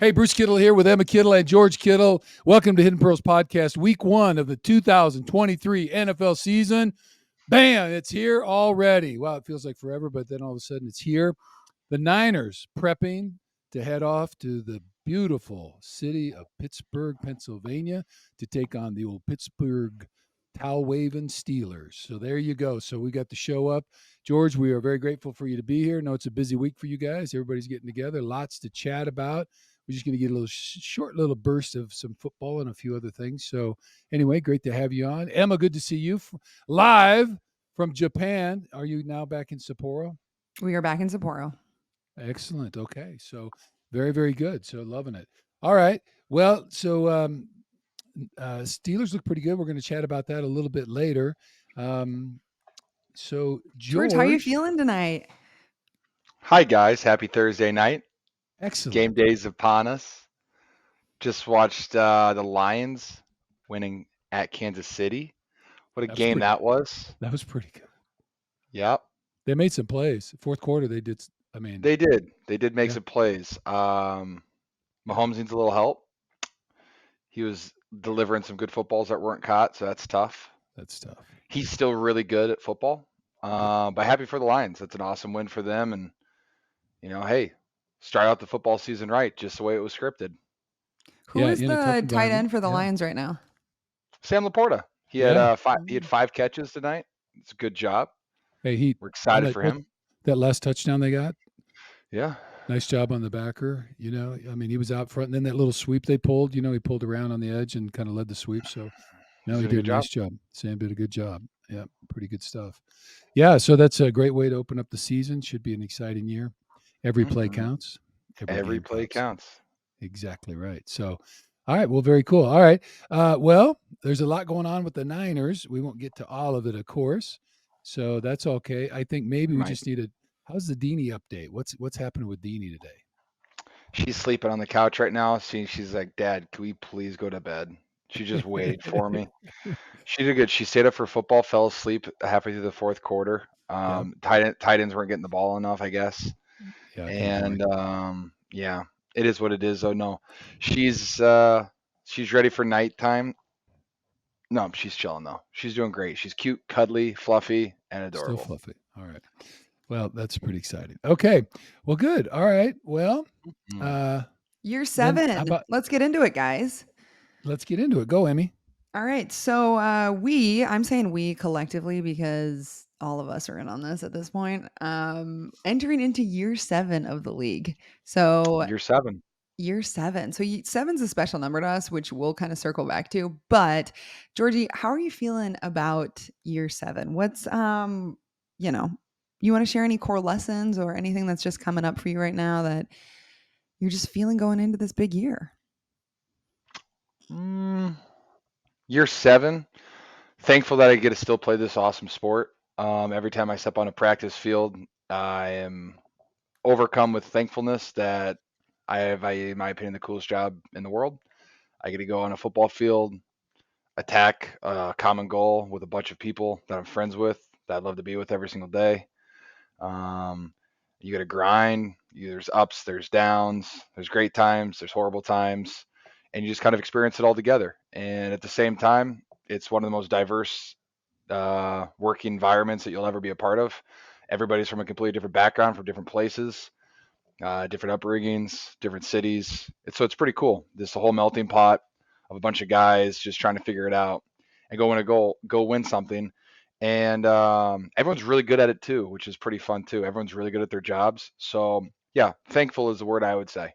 Hey, Bruce Kittle here with Emma Kittle and George Kittle. Welcome to Hidden Pearls Podcast, week 1 of the 2023 NFL season. Bam, it's here already. Wow, it feels like forever, but then all of a sudden it's here. The Niners prepping to head off to the beautiful city of Pittsburgh, Pennsylvania, to take on the old Pittsburgh towel-waving Steelers. So there you go. So we got the show up. George, we are very grateful for you to be here. I know it's a busy week for you guys. Everybody's getting together. Lots to chat about. We're just going to get a little short little burst of some football and a few other things. So anyway, great to have you on. Emma, good to see you live from Japan. Are you now back in Sapporo? We are back in Sapporo. Excellent. Okay. So very, very good. So loving it. All right. Well, so Steelers look pretty good. We're going to chat about that a little bit later. So George, how are you feeling tonight? Hi guys, happy Thursday night. Excellent. Game day's upon us. Just watched the Lions winning at Kansas City. What a game that was. That was pretty good. Yep. They made some plays. Fourth quarter, they did. They did make some plays. Mahomes needs a little help. He was delivering some good footballs that weren't caught, so that's tough. He's still really good at football. But happy for the Lions. That's an awesome win for them. And, hey, start out the football season right, just the way it was scripted. Who is the tight end for the Lions right now? Sam Laporta. He had he had 5 catches tonight. It's a good job. Hey, we're excited for him. That last touchdown they got. Yeah. Nice job on the backer. He was out front, and then that little sweep they pulled. He pulled around on the edge and kind of led the sweep. So he did a nice job. Sam did a good job. Yeah, pretty good stuff. Yeah, so that's a great way to open up the season. Should be an exciting year. Every play counts. Every play counts. Exactly right. So, all right. Well, very cool. All right. Well, there's a lot going on with the Niners. We won't get to all of it, of course. So that's okay. I think maybe we just need how's the Deanie update? What's happening with Deanie today? She's sleeping on the couch right now. She's like, Dad, can we please go to bed? She just waited for me. She did good. She stayed up for football, fell asleep halfway through the fourth quarter. Tight ends weren't getting the ball enough, I guess. Yeah. And it is what it is. Oh no, she's ready for nighttime. No, she's chilling though. She's doing great. She's cute, cuddly, fluffy, and adorable. Still fluffy. All right. Well, that's pretty exciting. Okay. Well, good. All right. Well, year 7. Let's get into it, guys. Let's get into it. Go, Emmy. All right. So I'm saying we collectively because all of us are in on this at this point, entering into year 7 of the league. So year 7. So 7's a special number to us, which we'll kind of circle back to. But Georgie, how are you feeling about year 7? What's, you want to share any core lessons or anything that's just coming up for you right now that you're just feeling going into this big year? Year 7, thankful that I get to still play this awesome sport. Every time I step on a practice field, I am overcome with thankfulness that I have, in my opinion, the coolest job in the world. I get to go on a football field, attack a common goal with a bunch of people that I'm friends with, that I love to be with every single day. You got to grind. There's ups, there's downs, there's great times, there's horrible times, and you just kind of experience it all together. And at the same time, it's one of the most diverse working environments that you'll ever be a part of. Everybody's from a completely different background, from different places, different upbringings, different cities. So it's pretty cool. This whole melting pot of a bunch of guys just trying to figure it out and go win something. And everyone's really good at it too, which is pretty fun too. Everyone's really good at their jobs. So yeah, thankful is the word I would say.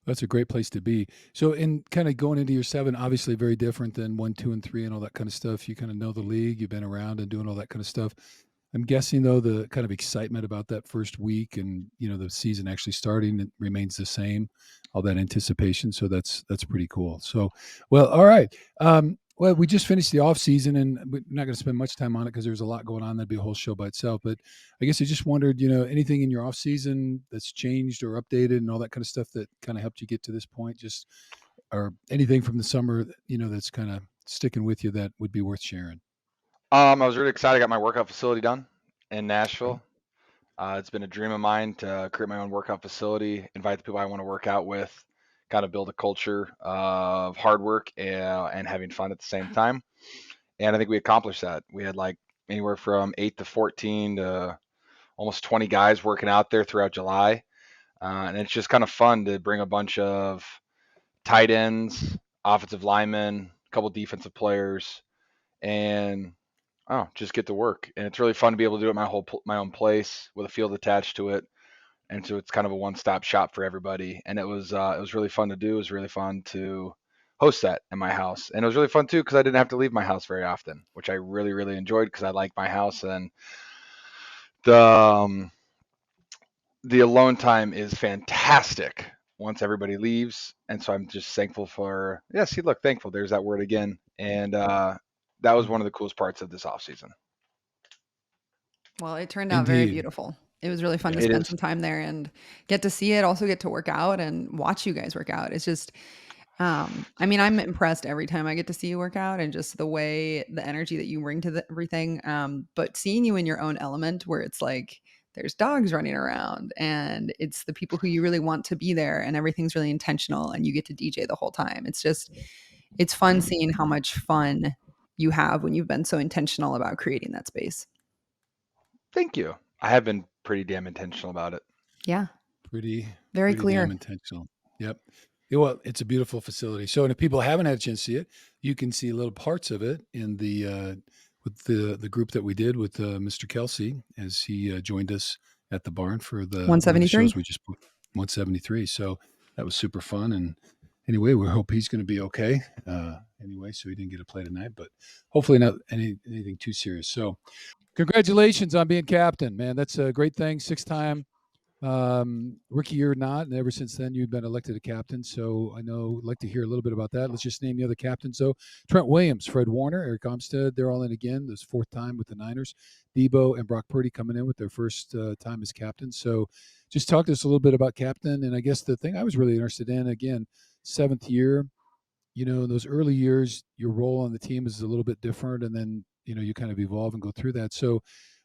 That's a great place to be. So in kind of going into year 7, obviously very different than 1, 2, and 3 and all that kind of stuff. You kind of know the league, you've been around and doing all that kind of stuff. I'm guessing though the kind of excitement about that first week and the season actually starting, it remains the same, all that anticipation. So that's pretty cool. So, well, all right. Well, we just finished the off season, and we're not going to spend much time on it because there's a lot going on. That'd be a whole show by itself. But I guess I just wondered, anything in your off season that's changed or updated and all that kind of stuff that kind of helped you get to this point, or anything from the summer, that's kind of sticking with you that would be worth sharing. I was really excited. I got my workout facility done in Nashville. It's been a dream of mine to create my own workout facility, invite the people I want to work out with, kind of build a culture of hard work and having fun at the same time. And I think we accomplished that. We had like anywhere from 8 to 14 to almost 20 guys working out there throughout July. And it's just kind of fun to bring a bunch of tight ends, offensive linemen, a couple defensive players, and just get to work. And it's really fun to be able to do it my own place with a field attached to it. And so it's kind of a one-stop shop for everybody. And it was really fun to do. It was really fun to host that in my house, and it was really fun too because I didn't have to leave my house very often, which I really really enjoyed because I like my house, and the um, the alone time is fantastic once everybody leaves. And so I'm just thankful for, yeah, see, look, thankful. There's that word again. And that was one of the coolest parts of this off season. Well, it turned out very Indeed. beautiful. It was really fun to Yeah. It spend is. some time there and get to see it, also get to work out and watch you guys work out. It's just, I mean, I'm impressed every time I get to see you work out and just the way, the energy that you bring to everything. But seeing you in your own element where it's like there's dogs running around and it's the people who you really want to be there and everything's really intentional and you get to DJ the whole time. It's just, it's fun seeing how much fun you have when you've been so intentional about creating that space. Thank you. I have been pretty damn intentional about it. Yeah. Pretty Very pretty damn clear. intentional. Yep. Yeah, well, it's a beautiful facility. So, and if people haven't had a chance to see it, you can see little parts of it in the with the group that we did with Mr. Kelsey as he joined us at the barn for the one of the 173. shows we just put 173. So that was super fun. And anyway, we hope he's going to be okay. Anyway, so he didn't get to play tonight, but hopefully not anything too serious. So, congratulations on being captain, man. That's a great thing. 6-time rookie year, not, and ever since then you've been elected a captain. So I know I'd like to hear a little bit about that. Let's just name the other captains. So Trent Williams, Fred Warner, Eric Armstead, they're all in again. This fourth time with the Niners. Debo and Brock Purdy coming in with their first time as captain. So just talk to us a little bit about captain. And I guess the thing I was really interested in, again, 7th year, in those early years, your role on the team is a little bit different, and then you kind of evolve and go through that. So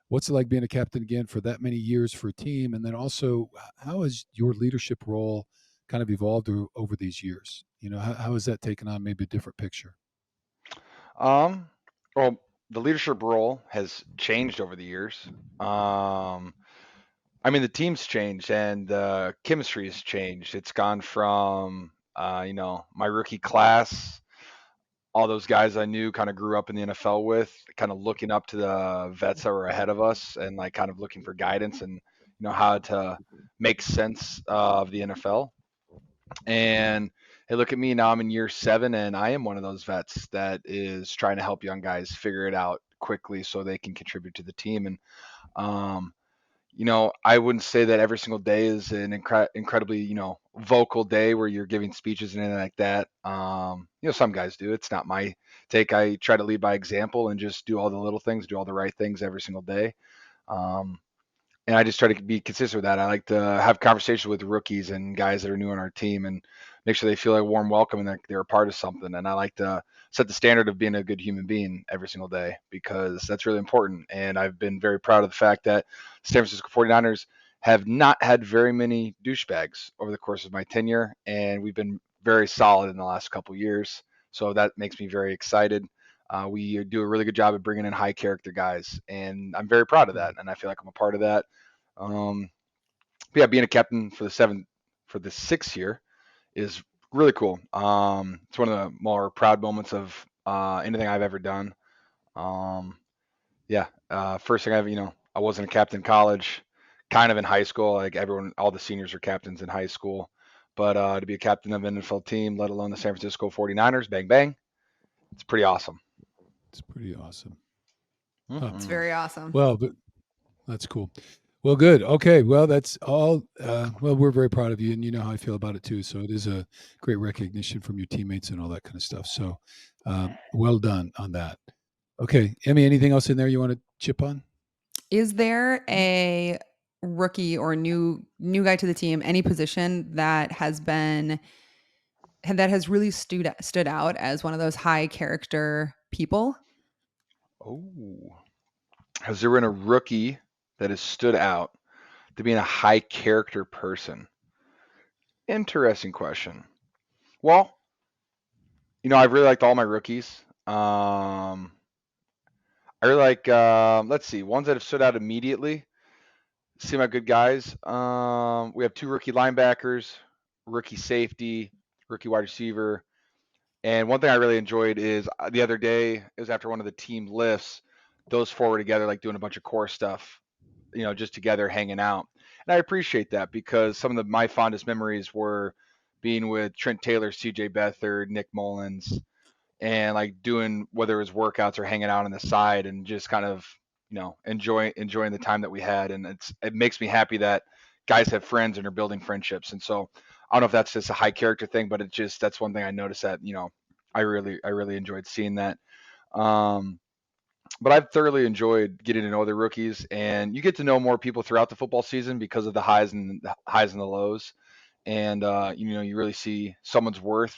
what's it like being a captain again for that many years for a team? And then also, how has your leadership role kind of evolved over these years? How has that taken on maybe a different picture? Um, well, the leadership role has changed over the years. Um, I mean, the team's changed and the chemistry has changed. It's gone from, my rookie class, all those guys I knew kind of grew up in the NFL with, kind of looking up to the vets that were ahead of us and like kind of looking for guidance and, how to make sense of the NFL. And hey, look at me now. I'm in year 7, and I am one of those vets that is trying to help young guys figure it out quickly so they can contribute to the team. And um, I wouldn't say that every single day is an incredibly, vocal day where you're giving speeches and anything like that. Some guys do. It's not my take. I try to lead by example and just do all the little things, do all the right things every single day. Um, and I just try to be consistent with that. I like to have conversations with rookies and guys that are new on our team and make sure they feel a warm welcome and that they're a part of something. And I like to set the standard of being a good human being every single day because that's really important. And I've been very proud of the fact that San Francisco 49ers have not had very many douchebags over the course of my tenure, and we've been very solid in the last couple of years. So that makes me very excited. We do a really good job of bringing in high character guys, and I'm very proud of that. And I feel like I'm a part of that. Um, but yeah, being a captain for the 6th year is really cool. It's one of the more proud moments of anything I've ever done. Um, yeah, first thing I wasn't a captain in college, kind of in high school. Like everyone, all the seniors are captains in high school. But to be a captain of an NFL team, let alone the San Francisco 49ers, bang, bang, it's pretty awesome. It's pretty awesome. Huh. It's Mm-hmm. very awesome. Well, but that's cool. Well, good. Okay. Well, that's all. Well, we're very proud of you, and you know how I feel about it too. So it is a great recognition from your teammates and all that kind of stuff. So, well done on that. Okay, Emmy, anything else in there you want to chip on? Is there a rookie or new guy to the team, any position that has really stood out as one of those high character people? Oh, has there been a rookie that has stood out? to being a high character person? Interesting question. Well, I really liked all my rookies. I really like, let's see, ones that have stood out immediately. See my good guys. We have two rookie linebackers, rookie safety, rookie wide receiver. And one thing I really enjoyed is the other day, it was after one of the team lifts, those four were together, like doing a bunch of core stuff, just together hanging out. And I appreciate that because some of my fondest memories were being with Trent Taylor, CJ Beathard, Nick Mullins, and like doing whether it was workouts or hanging out on the side and just kind of enjoying the time that we had. And it makes me happy that guys have friends and are building friendships. And so I don't know if that's just a high character thing, but that's one thing I noticed that I really enjoyed seeing that. um but I've thoroughly enjoyed getting to know the rookies, and you get to know more people throughout the football season because of the highs and the lows. And you really see someone's worth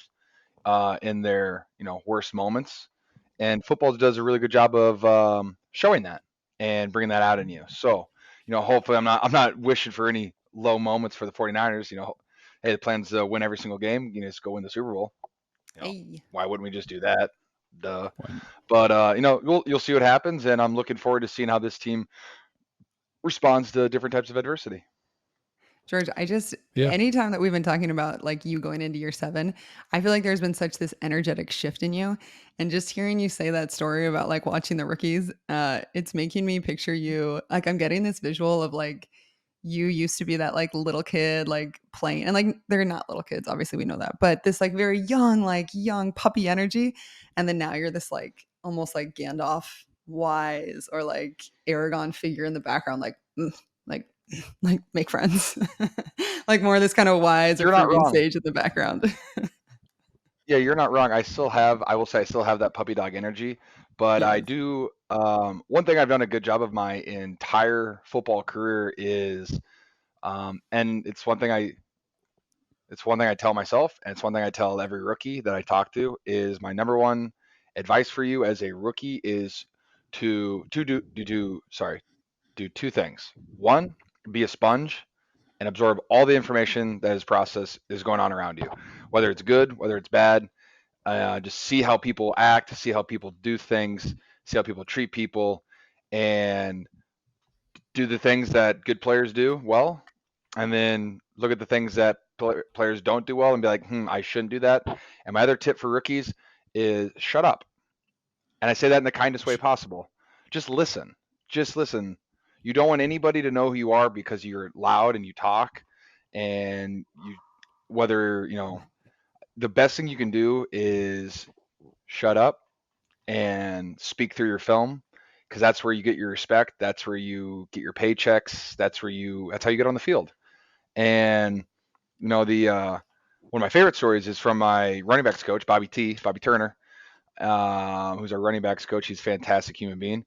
in their worst moments. And football does a really good job of showing that and bringing that out in you. So hopefully I'm not wishing for any low moments for the 49ers. Hey, the plan's to win every single game. Just go win the Super Bowl. Hey. Why wouldn't we just do that? Duh. Why- But you'll see what happens, and I'm looking forward to seeing how this team responds to different types of adversity. George, Yeah. anytime that we've been talking about like you going into year 7, I feel like there's been such this energetic shift in you. And just hearing you say that story about like watching the rookies, it's making me picture you. Like I'm getting this visual of like you used to be that like little kid, like playing, and like they're not little kids, obviously we know that, but this like young puppy energy. And then now you're this like almost like Gandalf wise or like Aragon figure in the background, like like make friends. Like more of this kind of wise or You're not fruiting wrong. sage in the background. Yeah, you're not wrong. I will say I still have that puppy dog energy, but I Yes. do. One thing I've done a good job of my entire football career is, and it's one thing I tell myself, and it's one thing I tell every rookie that I talk to is my number one advice for you as a rookie is do two things. One, be a sponge and absorb all the information that is processed is going on around you, whether it's good, whether it's bad. Just see how people act, see how people do things, see how people treat people, and do the things that good players do well, and then look at the things that players don't do well and be like, I shouldn't do that. And my other tip for rookies is shut up. And I say that in the kindest way possible. Just listen. Just listen. You don't want anybody to know who you are because you're loud and you talk, and whether, the best thing you can do is shut up and speak through your film, because that's where you get your respect. That's where you get your paychecks. That's how you get on the field. And the one of my favorite stories is from my running backs coach, Bobby Turner, who's our running backs coach. He's a fantastic human being,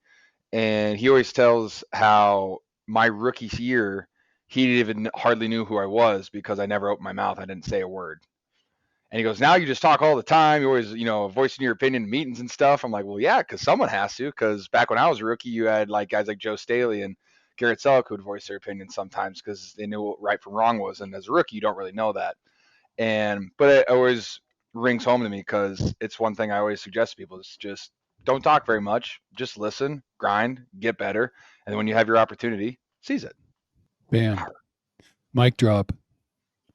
and he always tells how my rookie year he didn't even hardly knew who I was because I never opened my mouth. I didn't say a word. And he goes, now you just talk all the time. You always, voicing your opinion in meetings and stuff. I'm like, well, yeah, because someone has to. Because back when I was a rookie, you had like guys like Joe Staley and Garrett Selleck who would voice their opinion sometimes because they knew what right from wrong was. And as a rookie, you don't really know that. But it always rings home to me because it's one thing I always suggest to people is just don't talk very much. Just listen, grind, get better. And then when you have your opportunity, seize it. Bam. Mic drop.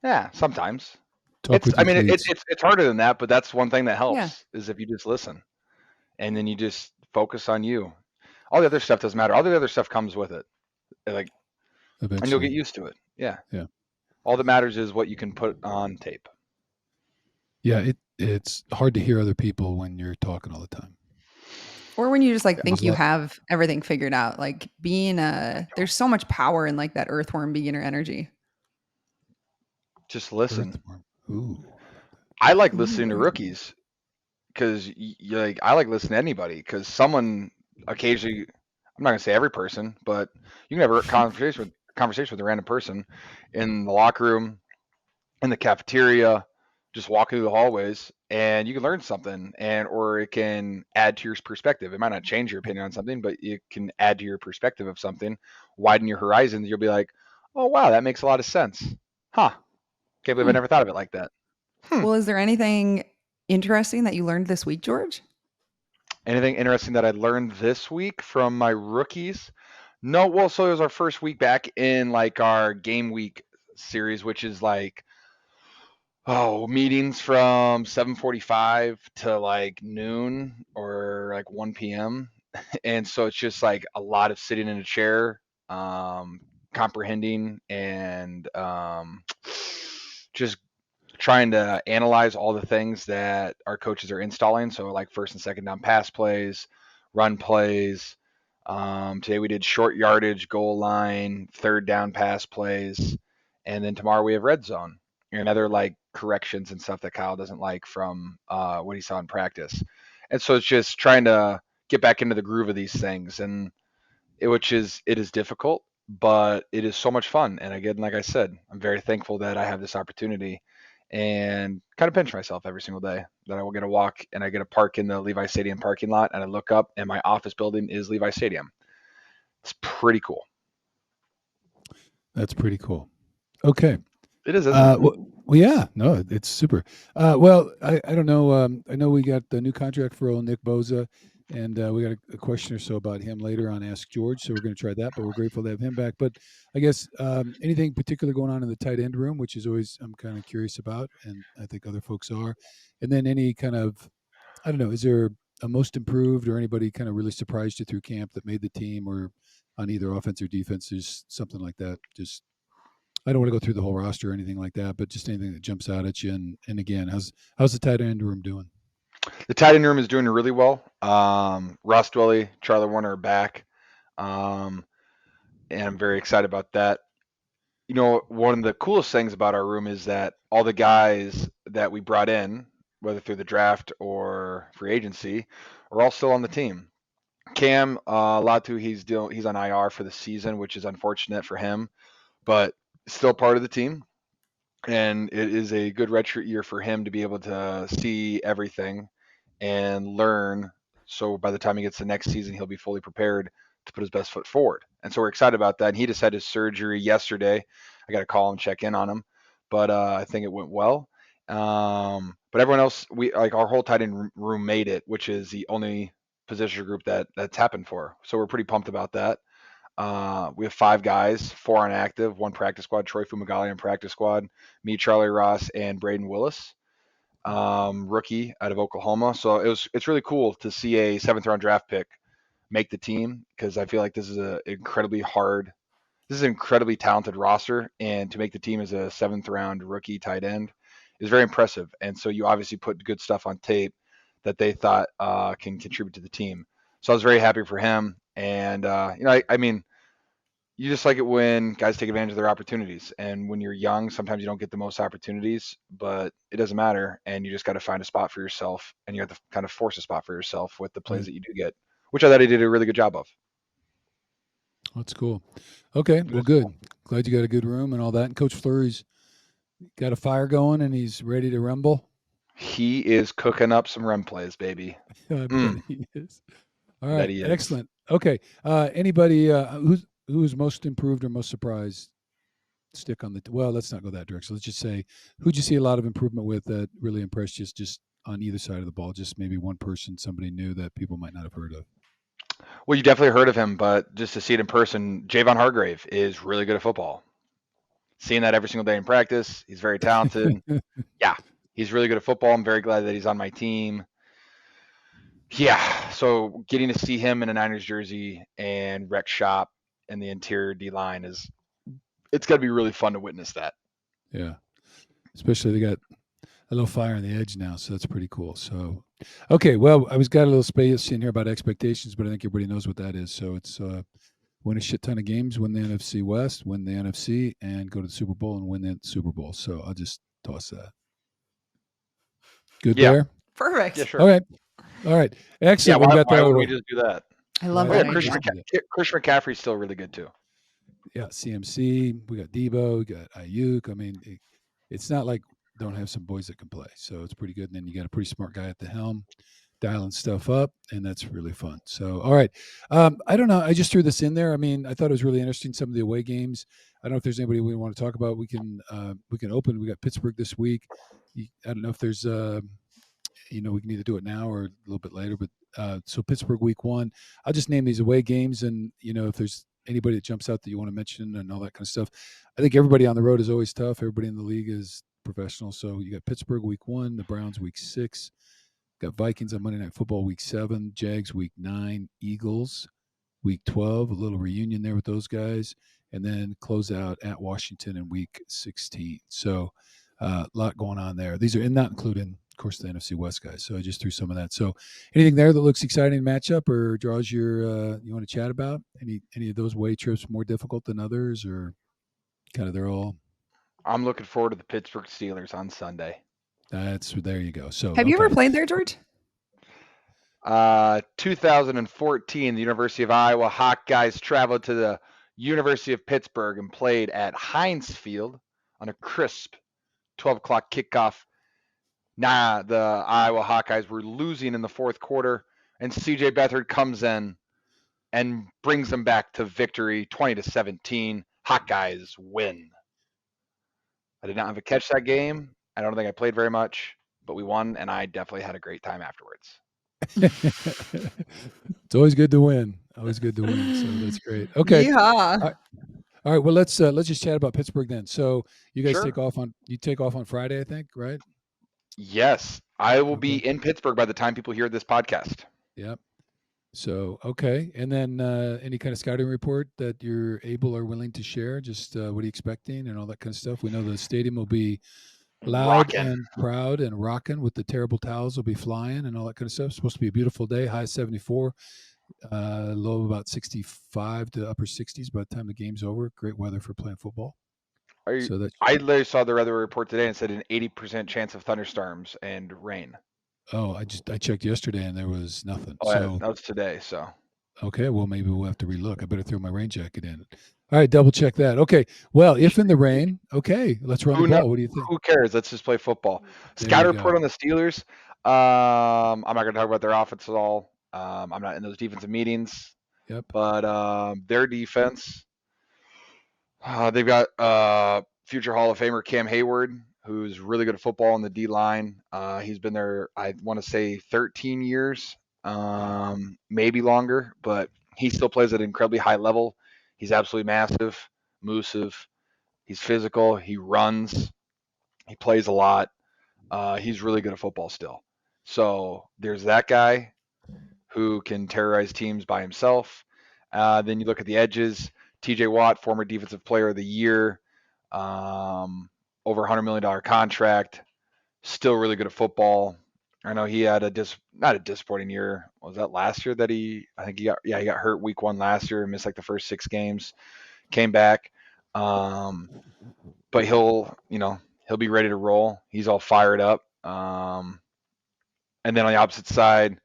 Yeah, sometimes. Talk with I your mean, cleats. it's harder than that, but that's one thing that Yeah. helps is if you just listen. And then you just focus on you. All the other stuff doesn't matter. All the other stuff comes with it, like, and you'll get Eventually. used to it. Yeah. Yeah. All that matters is what you can put on tape. Yeah. It's hard to hear other people when you're talking all the time. Or when you just like Yeah. think There's a you lot. have everything figured out. Like there's so much power in like that earthworm beginner energy. Just listen. Earthworm. Ooh. I like Ooh, listening to earthworm. rookies because I like listening to anybody because someone occasionally, I'm not gonna say every person, but you can have a conversation with a random person in the locker room, in the cafeteria, just walking through the hallways, and you can learn something, or it can add to your perspective. It might not change your opinion on something, but it can add to your perspective of something, widen your horizons. You'll be like, Oh, wow, that makes a lot of sense. Huh. Can't believe I Hmm. never thought of it like that. Well, is there anything interesting that you learned this week, George? Anything interesting that I learned this week from my rookies? No, well, so it was our first week back in like our game week series, which is like meetings from 7:45 to like noon or like 1 p.m. And so it's just like a lot of sitting in a chair, comprehending and just trying to analyze all the things that our coaches are installing. So like first and second down pass plays, run plays. Today we did short yardage, goal line, third down pass plays, and then tomorrow we have red zone and other like corrections and stuff that Kyle doesn't like from what he saw in practice. And so it's just trying to get back into the groove of these things, and it is difficult, but it is so much fun. And again, like I said, I'm very thankful that I have this opportunity and kind of pinch myself every single day that I will get a walk and I get a park in the Levi Stadium parking lot and I look up and my office building is Levi Stadium. It's pretty cool. That's pretty cool. Okay. It is, isn't it? Well, yeah, no, it's super. Well, I don't know. I know we got the new contract for old Nick Boza, and we got a question or so about him later on Ask George. So we're going to try that, but we're grateful to have him back. But I guess anything particular going on in the tight end room, which is always I'm kind of curious about, and I think other folks are. And then any kind of, I don't know, is there a most improved or anybody kind of really surprised you through camp that made the team or on either offense or defense, just something like that? Just I don't want to go through the whole roster or anything like that, but just anything that jumps out at you. And again, how's the tight end room doing? The tight end room is doing really well. Ross Dwelly, Charlie Warner are back. And I'm very excited about that. You know, one of the coolest things about our room is that all the guys that we brought in, whether through the draft or free agency, are all still on the team. Cam Latu, he's on IR for the season, which is unfortunate for him, but still part of the team. And it is a good redshirt year for him to be able to see everything and learn. So by the time he gets to next season, he'll be fully prepared to put his best foot forward. And so we're excited about that. And he just had his surgery yesterday. I got to call him, check in on him, but I think it went well. But everyone else, we like our whole tight end room made it, which is the only position group that's happened for. So we're pretty pumped about that. We have 5 guys, 4 on active, 1 practice squad. Troy Fumagalli on practice squad, me, Charlie Ross, and Braden Willis, rookie out of Oklahoma. So it's really cool to see a 7th round draft pick make the team because I feel like this is an incredibly talented roster, and to make the team as a 7th round rookie tight end is very impressive. And so you obviously put good stuff on tape that they thought can contribute to the team. So I was very happy for him. And I mean, you just like it when guys take advantage of their opportunities. And when you're young, sometimes you don't get the most opportunities, but it doesn't matter. And you just got to find a spot for yourself, and you have to kind of force a spot for yourself with the plays Right. that you do get, which I thought he did a really good job of. That's cool. Okay, It well, was good. cool. Glad you got a good room and all that. And Coach Fleury's got a fire going, and he's ready to rumble. He is cooking up some run plays, baby. I bet he is. All That right, he is. excellent. Okay, anybody who's most improved or most surprised? Stick on the well. Let's not go that direction. Let's just say who'd you see a lot of improvement with that really impressed you? Just on either side of the ball, just maybe one person, somebody new that people might not have heard of. Well, you definitely heard of him, but just to see it in person, Javon Hargrave is really good at football. Seeing that every single day in practice, he's very talented. Yeah, he's really good at football. I'm very glad that he's on my team. Yeah, so getting to see him in a Niners jersey and rec shop and the interior D line it's got to be really fun to witness that. Yeah, especially they got a little fire on the edge now, so that's pretty cool. So, okay, well, I was got a little space in here about expectations, but I think everybody knows what that is. So it's win a shit ton of games, win the NFC West, win the NFC, and go to the Super Bowl and win the Super Bowl. So I'll just toss that. Good Yeah, there. Perfect. yeah, sure. All right, all right, Yeah, excellent. Well, we got why would the we just do that? I love Why Oh yeah, that don't we idea. just do that? Christian McCaffrey's still really good too. Yeah, CMC. We got Debo. We got Ayuk. I mean, it's not like don't have some boys that can play. So it's pretty good. And then you got a pretty smart guy at the helm. dialing stuff up, and that's really fun. So, all right. I don't know. I just threw this in there. I mean, I thought it was really interesting, some of the away games. I don't know if there's anybody we want to talk about. We can open. We got Pittsburgh this week. I don't know if there's we can either do it now or a little bit later. But so Pittsburgh week 1. I'll just name these away games, and if there's anybody that jumps out that you want to mention and all that kind of stuff. I think everybody on the road is always tough. Everybody in the league is professional. So you got Pittsburgh week 1, the Browns week 6. Got Vikings on Monday Night Football week 7, Jags week 9, Eagles week 12, a little reunion there with those guys, and then close out at Washington in week 16. So a lot going on there. These are not including, of course, the NFC West guys. So I just threw some of that. So anything there that looks exciting matchup or draws your you want to chat about? Any of those way trips more difficult than others, or kind of they're all? I'm looking forward to the Pittsburgh Steelers on Sunday. There you go. So Have you ever played there, George? 2014, the University of Iowa Hawkeyes traveled to the University of Pittsburgh and played at Heinz Field on a crisp 12 o'clock kickoff. The Iowa Hawkeyes were losing in the fourth quarter, and C.J. Beathard comes in and brings them back to victory, 20-17. Hawkeyes win. I did not have to catch that game. I don't think I played very much, but we won, and I definitely had a great time afterwards. It's always good to win. Always good to win. So that's great. Okay. Yeah. All right. Well, let's just chat about Pittsburgh then. So you guys Sure. take off on Friday, I think, right? Yes, I will be in Pittsburgh by the time people hear this podcast. Yep. So okay, and then any kind of scouting report that you're able or willing to share? Just what are you expecting and all that kind of stuff. We know the stadium will be loud and proud and rocking with the terrible towels will be flying and all that kind of stuff. It's supposed to be a beautiful day, high 74, low of about 65 to upper 60s by the time the game's over. Great weather for playing football. I literally saw the weather report today and said an 80% chance of thunderstorms and rain. Oh, I checked yesterday and there was nothing. Oh, so that was today. So okay, well maybe we'll have to relook. I better throw my rain jacket in. All right, double check that. Okay, well if in the rain, okay, let's run the ball. What do you think? Who cares? Let's just play football. Scout report on the Steelers. I'm not going to talk about their offense at all. I'm not in those defensive meetings. Yep. But their defense, they've got future Hall of Famer Cam Hayward, who's really good at football on the D line. He's been there, I want to say 13 years, maybe longer, but he still plays at an incredibly high level. He's absolutely massive, elusive. He's physical. He runs. He plays a lot. He's really good at football still. So there's that guy who can terrorize teams by himself. Then you look at the edges. TJ Watt, former Defensive Player of the Year, over $100 million contract, still really good at football. I know he had not a disappointing year. Was that last year that he got hurt week 1 last year and missed like the first 6 games, came back. But he'll be ready to roll. He's all fired up. And then on the opposite side,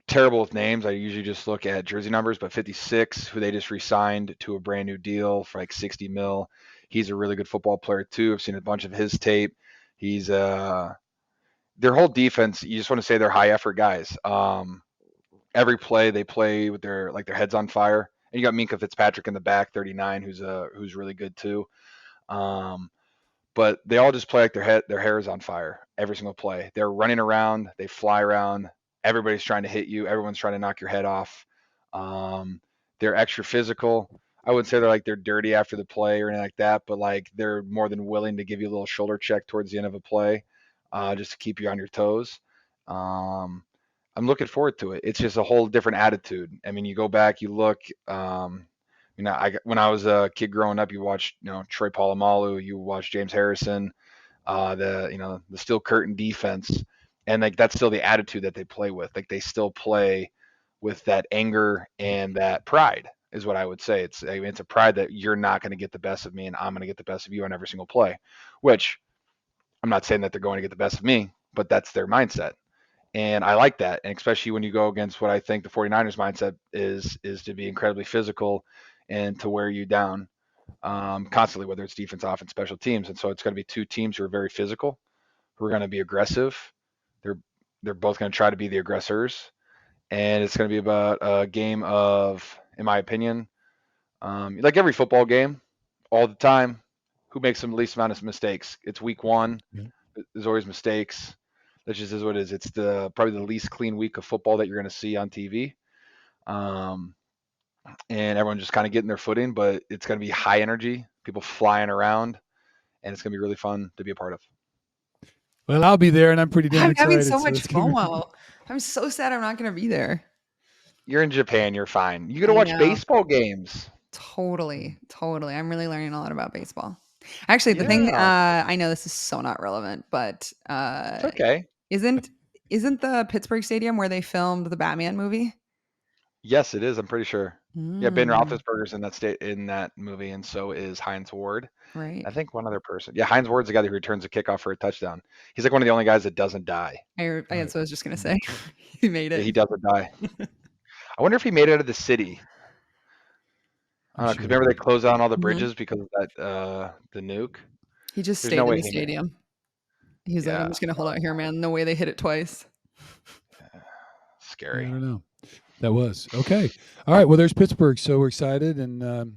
terrible with names. I usually just look at jersey numbers, but 56, who they just re-signed to a brand new deal for like 60 mil. He's a really good football player too. I've seen a bunch of his tape. He's their whole defense. You just want to say they're high effort guys. Every play they play with their heads on fire. And you got Minkah Fitzpatrick in the back, 39, who's really good too. But they all just play like their hair is on fire every single play. They're running around, they fly around. Everybody's trying to hit you. Everyone's trying to knock your head off. They're extra physical. I wouldn't say they're dirty after the play or anything like that, but like they're more than willing to give you a little shoulder check towards the end of a play, just to keep you on your toes. I'm looking forward to it. It's just a whole different attitude. I mean, you go back, you look. When I was a kid growing up, you watched Troy Polamalu, you watched James Harrison, the Steel Curtain defense, and like that's still the attitude that they play with. Like they still play with that anger and that pride is what I would say. It's a pride that you're not going to get the best of me and I'm going to get the best of you on every single play, which I'm not saying that they're going to get the best of me, but that's their mindset. And I like that. And especially when you go against what I think the 49ers mindset is to be incredibly physical and to wear you down constantly, whether it's defense, offense, special teams. And so it's going to be two teams who are very physical, who are going to be aggressive. They're both going to try to be the aggressors, and it's going to be about a game of, in my opinion, like every football game, all the time, who makes the least amount of mistakes. It's week one. Yeah. There's always mistakes. That just is what it is. It's probably the least clean week of football that you're going to see on TV. And everyone just kind of getting their footing, but it's going to be high energy, people flying around, and it's going to be really fun to be a part of. Well, I'll be there, and I'm pretty damn I'm excited. having so much it's gonna be- FOMO. I'm so sad I'm not going to be there. You're in Japan, you're fine. You got to I watch know. baseball games. Totally. I'm really learning a lot about baseball. Actually, the thing I know this is so not relevant, but It's okay. isn't the Pittsburgh Stadium where they filmed the Batman movie? Yes, it is. I'm pretty sure. Yeah, Ben Mm, Roethlisberger's in that movie, and so is Heinz Ward. right. I think one other person. Yeah, Heinz Ward's the guy who returns a kickoff for a touchdown. He's like one of the only guys that doesn't die. That's Right. what I was just gonna say. He made Yeah, it. he doesn't die. I wonder if he made it out of the city. I'm Because sure remember he they did. closed down all the Mhm. bridges because of that the nuke. He just There's stayed no in way the he made. stadium. He's like, I'm Yeah, just gonna hold out here, man. No way they hit it twice. Yeah, I scary. don't know. That was okay. All right. Well, there's Pittsburgh, so we're excited, and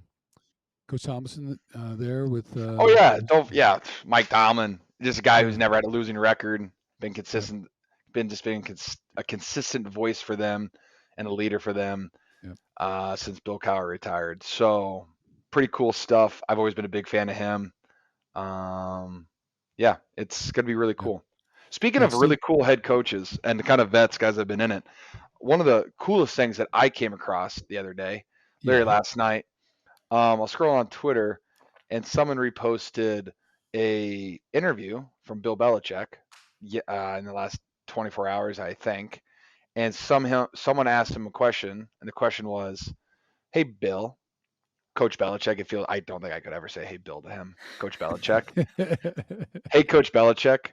Coach Thomason there with. Oh yeah, yeah. Mike Tomlin, just a guy who's Yeah. never had a losing record, been Yep. consistent, been a consistent voice for them and a leader for them Yep. since Bill Cowher retired. So pretty cool stuff. I've always been a big fan of him. Yeah, it's gonna be really Yep. cool. Speaking Yeah. of really cool head coaches and the kind of vets, guys that have been in it, one of the coolest things that I came across the other day, literally Yeah. last night, I'll scroll on Twitter, and someone reposted a interview from Bill Belichick in the last 24 hours, I think. And someone asked him a question, and the question was, "Hey, Bill, Coach Belichick." I don't think I could ever say "Hey, Bill" to him, Coach Belichick. Hey, Coach Belichick,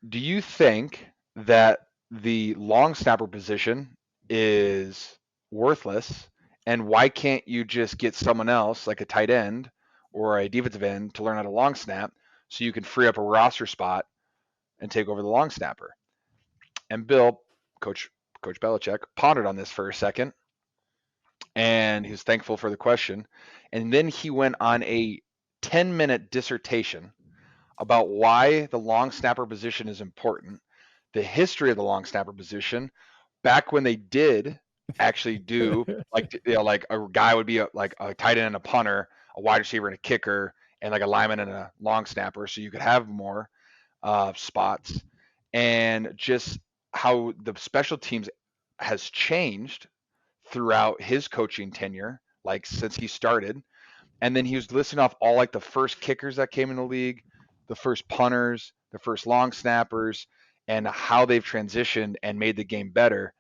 do you think that the long snapper position is worthless? And why can't you just get someone else, like a tight end or a defensive end, to learn how to long snap so you can free up a roster spot and take over the long snapper? And Bill, Coach Belichick, pondered on this for a second, and he was thankful for the question. And then he went on a 10-minute dissertation about why the long snapper position is important, the history of the long snapper position, back when they did actually do like a guy would be like a tight end and a punter, a wide receiver and a kicker, and like a lineman and a long snapper, so you could have more spots, and just how the special teams has changed throughout his coaching tenure, like since he started. And then he was listing off all like the first kickers that came in the league, the first punters, the first long snappers, and how they've transitioned and made the game better.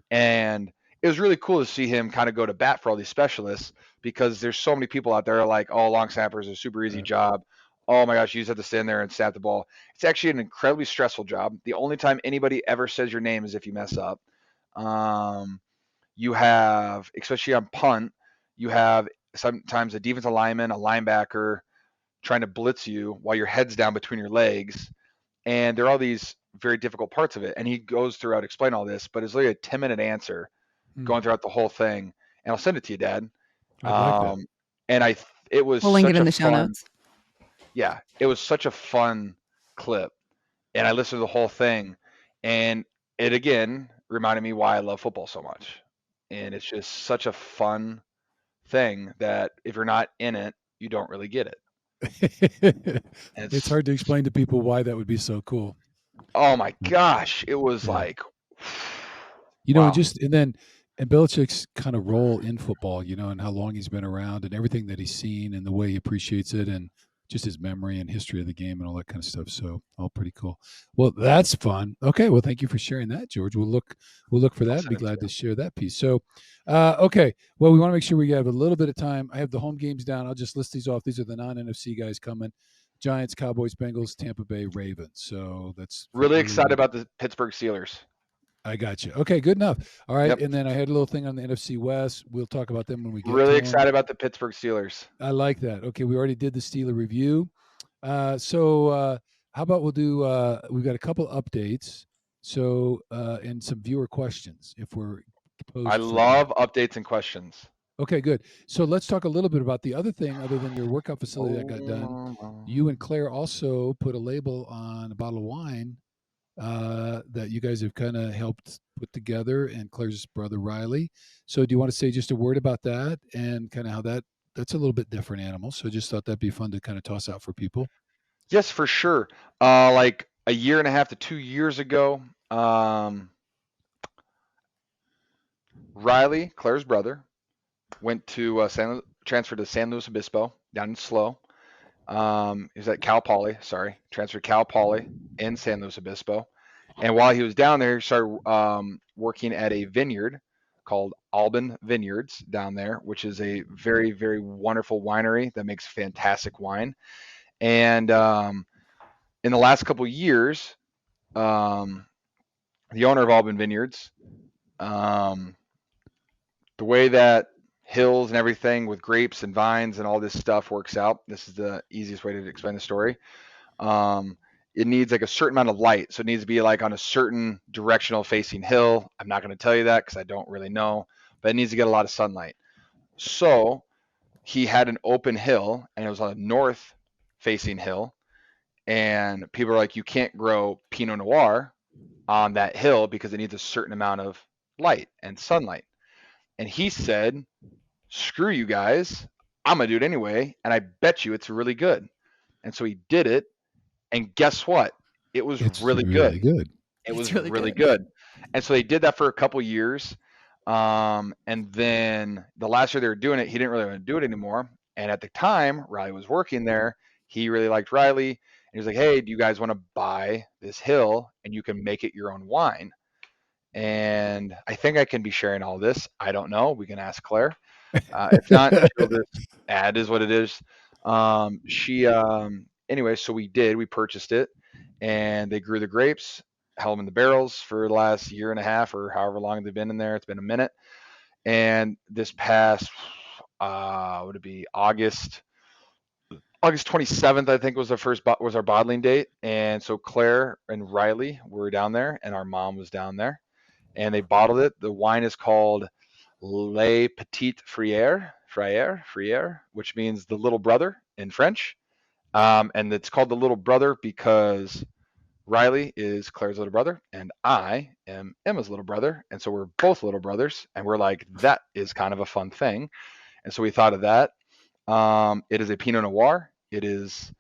And it was really cool to see him kind of go to bat for all these specialists, because there's so many people out there like, oh, long snappers are a super easy Right. job. Oh my gosh, you just have to stand there and snap the ball. It's actually an incredibly stressful job. The only time anybody ever says your name is if you mess up. You have, especially on punt, you have sometimes a defensive lineman, a linebacker trying to blitz you while your head's down between your legs. And there are all these very difficult parts of it. And he goes throughout explain all this, but it's literally a 10-minute answer going throughout the whole thing. And I'll send it to you, Dad. I'd like that. And it was We'll link it such in a the show fun, notes. yeah, it was such a fun clip. And I listened to the whole thing, and it again reminded me why I love football so much. And it's just such a fun thing that if you're not in it, you don't really get it. And It's hard to explain to people why that would be so cool. Oh my gosh, it was Yeah. like, You know, wow. and Belichick's kind of role in football, you know, and how long he's been around and everything that he's seen and the way he appreciates it and just his memory and history of the game and all that kind of stuff. So all pretty cool. Well, that's fun. Okay. Well, thank you for sharing that, George. We'll look for that. send Be it to glad to share that piece. So, okay. Well, we want to make sure we have a little bit of time. I have the home games down. I'll just list these off. These are the non-NFC guys coming. Giants, Cowboys, Bengals, Tampa Bay, Ravens. So that's Really excited about the Pittsburgh Steelers. I got you. Okay, good enough. All right, Yep. and then I had a little thing on the NFC West. We'll talk about them when we get Really to excited them. about the Pittsburgh Steelers. I like that. Okay, we already did the Steeler review. So how about we'll do? We've got a couple updates. So, and some viewer questions if we're I posed for that. love updates and questions. Okay, good. So let's talk a little bit about the other thing other than your workout facility that got done. You and Claire also put a label on a bottle of wine that you guys have kind of helped put together, and Claire's brother Riley. So do you want to say just a word about that and kind of how that's a little bit different animal. So just thought that'd be fun to kind of toss out for people. Yes, for sure. Like a year and a half to 2 years ago, Riley, Claire's brother, went to transferred to San Luis Obispo down in SLO. He was at Cal Poly, sorry, transferred to Cal Poly in San Luis Obispo. And while he was down there, he started working at a vineyard called Alban Vineyards down there, which is a very, very wonderful winery that makes fantastic wine. And in the last couple of years, um, the owner of Alban Vineyards, um, the way that hills and everything with grapes and vines and all this stuff works out. This is the easiest way to explain the story. Um, it needs like a certain amount of light, so it needs to be like on a certain directional facing hill. I'm not going to tell you that because I don't really know, but it needs to get a lot of sunlight. So he had an open hill, and it was on a north facing hill, and people are like, you can't grow Pinot Noir on that hill because it needs a certain amount of light and sunlight. And he said, screw you guys, I'm gonna do it anyway, and I bet you it's really good. And so he did it, and guess what? It was It's really good. really good. It It's was really really good. good. And so they did that for a couple years. And then the last year they were doing it, he didn't really want to do it anymore. And at the time, Riley was working there. He really liked Riley. And he was like, hey, do you guys want to buy this hill and you can make it your own wine? And I think I can be sharing all this. I don't know. We can ask Claire. If not, she'll just add is what it is. Anyway, so we did. We purchased it, and they grew the grapes, held them in the barrels for the last year and a half or however long they've been in there. It's been a minute. And this past, would it be August 27th, I think was the was our bottling date. And so Claire and Riley were down there, and our mom was down there, and they bottled it. The wine is called Les Petites Frères, which means the little brother in French. And it's called the little brother because Riley is Claire's little brother, and I am Emma's little brother. And so we're both little brothers, and we're like, that is kind of a fun thing. And so we thought of that. It is a Pinot Noir. It is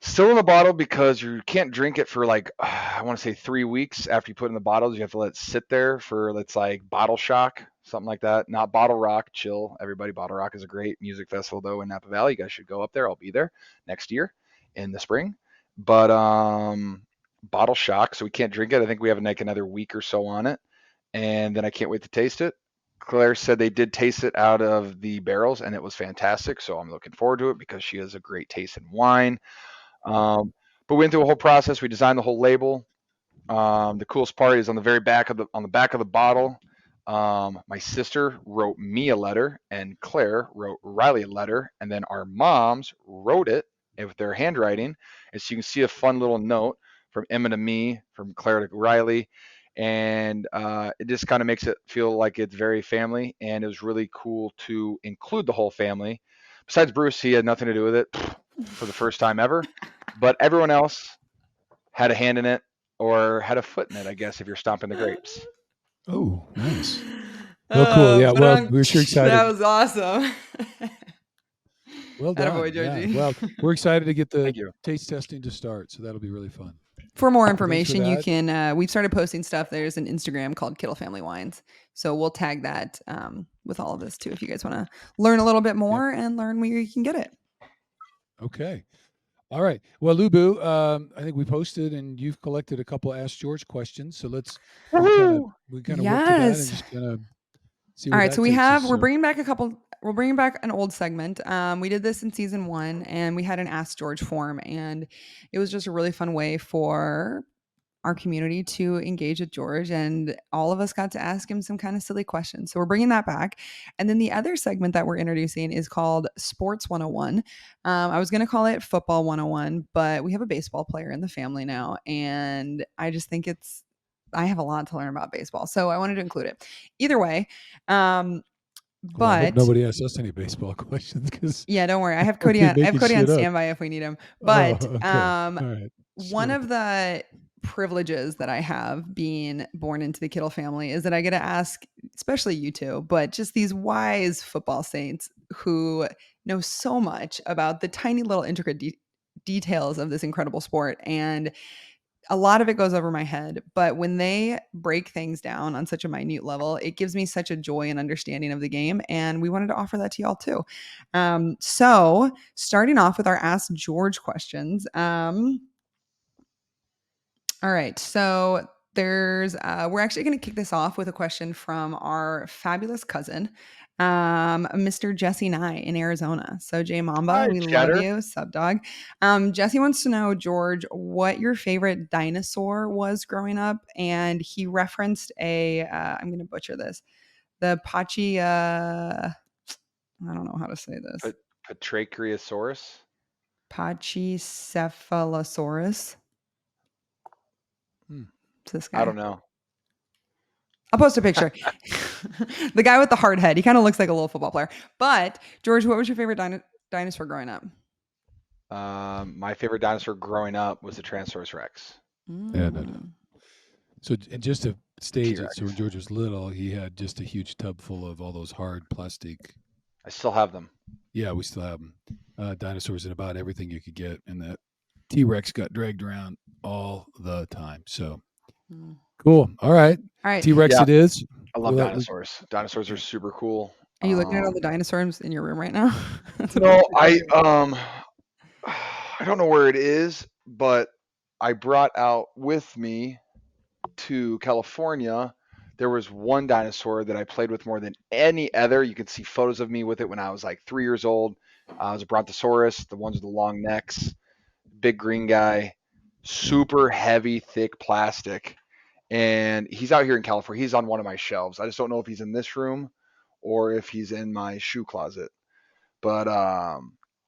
still in the bottle because you can't drink it for like I want to say 3 weeks after you put it in the bottles. You have to let it sit there for let's like bottle shock, something like that. Not Bottle Rock, chill. Everybody, Bottle Rock is a great music festival though in Napa Valley. You guys should go up there. I'll be there next year in the spring. But bottle shock, so we can't drink it. I think we have like another week or so on it, and then I can't wait to taste it. Claire said they did taste it out of the barrels and it was fantastic. So I'm looking forward to it because she has a great taste in wine. But we went through a whole process. We designed the whole label. The coolest part is on the very back of the back of the bottle. My sister wrote me a letter, and Claire wrote Riley a letter, and then our moms wrote it with their handwriting. And so you can see a fun little note from Emma to me, from Claire to Riley, and it just kind of makes it feel like it's very family. And it was really cool to include the whole family. Besides Bruce, he had nothing to do with it for the first time ever, but everyone else had a hand in it or had a foot in it, I guess, if you're stomping the grapes. Oh, nice. Well, cool. Yeah. Well, we're sure excited. That was awesome. Well done. Attaboy, Yeah. Georgie. Well, we're excited to get the Thank you. taste testing to start, so that'll be really fun. For more Thanks for information, you that. can. We've started posting stuff. There's an Instagram called Kittle Family Wines, so we'll tag that with all of this too. If you guys want to learn a little bit more and learn where you can get it. Okay. All right. Well, Lubu, I think we posted and you've collected a couple Ask George questions. So let's we kind of work to that and Yes. just kind of see All where right, that so takes us. we're bringing back we're bringing back an old segment. We did this in season 1 and we had an Ask George form, and it was just a really fun way for our community to engage with George, and all of us got to ask him some kind of silly questions. So we're bringing that back. And then the other segment that we're introducing is called Sports 101. I was going to call it Football 101, but we have a baseball player in the family now, and I just think it's I have a lot to learn about baseball, so I wanted to include it. Either way, Well, I hope but nobody asks us any baseball questions because yeah, don't worry. I have we'll Cody be on. I have making Cody on shit up. standby if we need him. Oh, But okay. All right. one Sure. of the privileges that I have being born into the Kittle family is that I get to ask, especially you two, but just these wise football saints who know so much about the tiny little intricate details of this incredible sport. And a lot of it goes over my head, but when they break things down on such a minute level, it gives me such a joy and understanding of the game. And we wanted to offer that to y'all too. So starting off with our Ask George questions. All right. So there's we're actually going to kick this off with a question from our fabulous cousin, Mr. Jesse Nye in Arizona. So Jay Mamba, Hi, we love Cheddar. you, sub dog. Jesse wants to know, George, what your favorite dinosaur was growing up, and he referenced a I'm going to butcher this, the Pachi. I don't know how to say this. Patrachiosaurus. Pachycephalosaurus. It's this guy. I don't know. I'll post a picture. The guy with the hard head. He kind of looks like a little football player. But George, what was your favorite dinosaur growing up? My favorite dinosaur growing up was the Tyrannosaurus Rex. Yeah, no. So just to stage T-Rex. it, so when George was little, he had just a huge tub full of all those hard plastic. I still have them. Yeah, we still have them. Dinosaurs and about everything you could get, and that T-Rex got dragged around all the time. So cool. All right. All right. T-Rex Yeah. it is. I love Well, dinosaurs. Dinosaurs are super cool. Are you looking at all the dinosaurs in your room right now? That's what No, I'm I don't know where it is, but I brought out with me to California. There was one dinosaur that I played with more than any other. You can see photos of me with it when I was like 3 years old. It was a Brontosaurus, the ones with the long necks, big green guy, super heavy, thick plastic. And he's out here in California. He's on one of my shelves. I just don't know if he's in this room or if he's in my shoe closet. But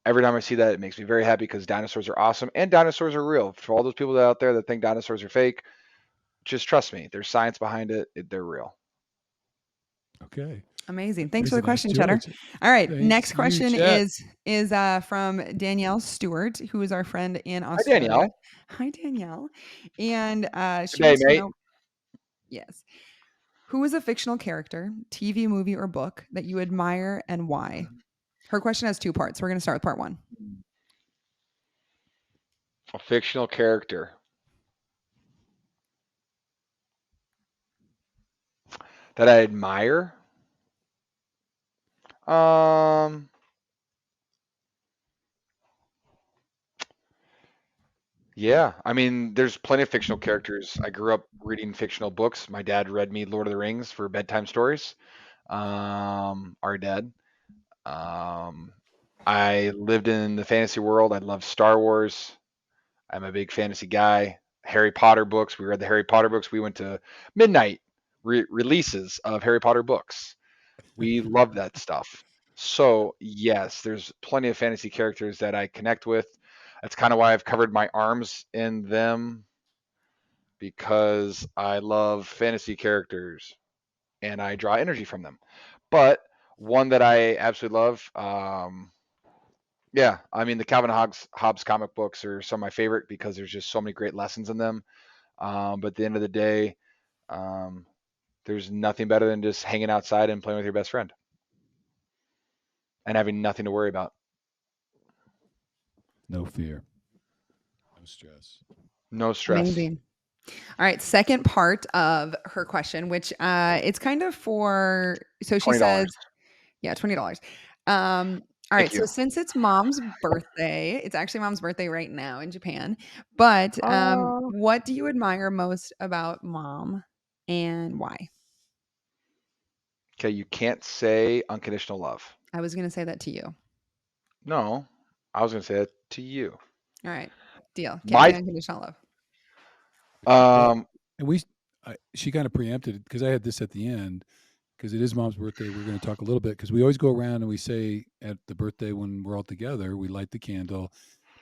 every time I see that, it makes me very happy because dinosaurs are awesome and dinosaurs are real. For all those people out there that think dinosaurs are fake, just trust me. There's science behind it. They're real. okay. amazing. Thanks for There's the a nice question, Cheddar. George. All right. Thanks Next you, question Chet. is from Danielle Stewart, who is our friend in Hi, Australia. Danielle. Hi, Danielle. And she Good day, wants to mate. know, yes, who is a fictional character, TV, movie, or book that you admire and why? Her question has two parts. We're going to start with part one. A fictional character that I admire. Yeah, I mean, there's plenty of fictional characters. I grew up reading fictional books. My dad read me Lord of the Rings for bedtime stories. Our dad. I lived in the fantasy world. I love Star Wars. I'm a big fantasy guy. Harry Potter books. We read the Harry Potter books. We went to midnight releases of Harry Potter books. We love that stuff. So, yes, there's plenty of fantasy characters that I connect with. That's kind of why I've covered my arms in them because I love fantasy characters and I draw energy from them. But one that I absolutely love, yeah, I mean, the Calvin Hobbes comic books are some of my favorite because there's just so many great lessons in them. But at the end of the day, um, there's nothing better than just hanging outside and playing with your best friend and having nothing to worry about. No fear. No stress. No stress. Amazing. All right, second part of her question, which it's kind of for, so she $20. says, yeah, $20. All right, you. so since it's mom's birthday, it's actually mom's birthday right now in Japan. But what do you admire most about mom and why? Okay, you can't say unconditional love. I was going to say that to you. No, I was going to say it to you. All right, deal. Can't My say unconditional love. And she kind of preempted because I had this at the end because it is mom's birthday. We're going to talk a little bit because we always go around and we say at the birthday when we're all together, we light the candle,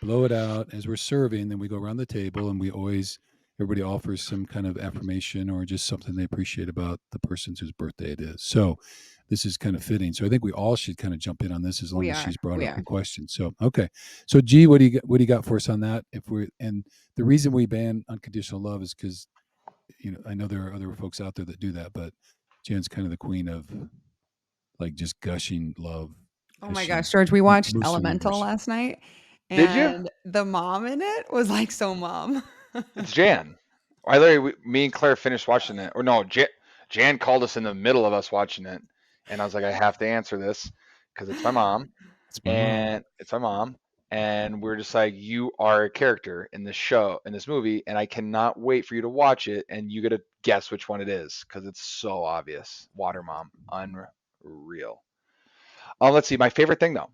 blow it out as we're serving. Then we go around the table and we always everybody offers some kind of affirmation or just something they appreciate about the person whose birthday it is. So this is kind of fitting. So I think we all should kind of jump in on this as long We as are. she's brought We up the are. question. So okay. So G, what do you got for us on that? If we're and the reason we ban unconditional love is because I know there are other folks out there that do that, but Jen's kind of the queen of like just gushing love. Oh as my she gosh, George, we watched moves through Elemental rivers. last night, Did you? and the mom in it was like so mom. It's Jan. I literally, me and Claire finished watching it. Or no, Jan called us in the middle of us watching it, and I was like, I have to answer this because it's my mom, It's my mom. and it's my mom, and we're just like, you are a character in this show, in this movie, and I cannot wait for you to watch it, and you gotta guess which one it is because it's so obvious. Water Mom, unreal. Let's see. My favorite thing though,